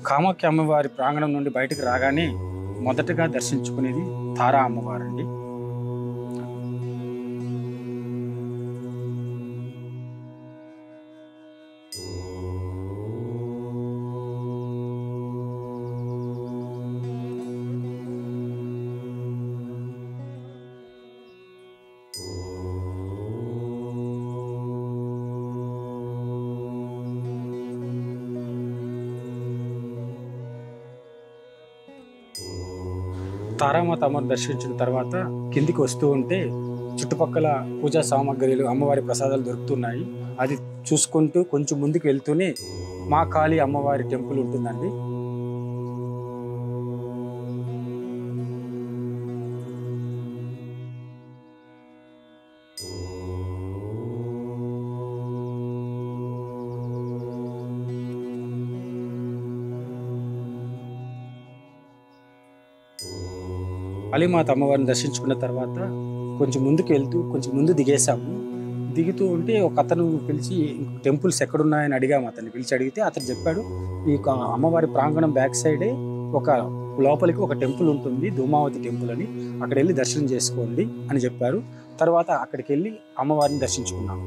కామాఖ్య అమ్మవారి ప్రాంగణం నుండి బయటకు రాగానే మొదటగా దర్శించుకునేది తారా అమ్మవారండి. తారామాత అమ్మను దర్శించిన తర్వాత కిందికి వస్తూ ఉంటే చుట్టుపక్కల పూజా సామాగ్రిలు, అమ్మవారి ప్రసాదాలు దొరుకుతున్నాయి. అది చూసుకుంటూ కొంచెం ముందుకు వెళ్తూనే మా కాళీ అమ్మవారి టెంపుల్ ఉంటుందండి. కాళీమాత అమ్మవారిని దర్శించుకున్న తర్వాత కొంచెం ముందుకు వెళ్తూ కొంచెం ముందు దిగేసాము. దిగుతూ ఉంటే ఒక అతను పిలిచి టెంపుల్స్ ఎక్కడున్నాయని అడిగాము. అతన్ని పిలిచి అడిగితే అతను చెప్పాడు, ఈ అమ్మవారి ప్రాంగణం బ్యాక్ సైడే ఒక లోపలికి ఒక టెంపుల్ ఉంటుంది, ధూమావతి టెంపుల్ అని, అక్కడ వెళ్ళి దర్శనం చేసుకోండి అని చెప్పారు. తర్వాత అక్కడికి వెళ్ళి అమ్మవారిని దర్శించుకున్నాము.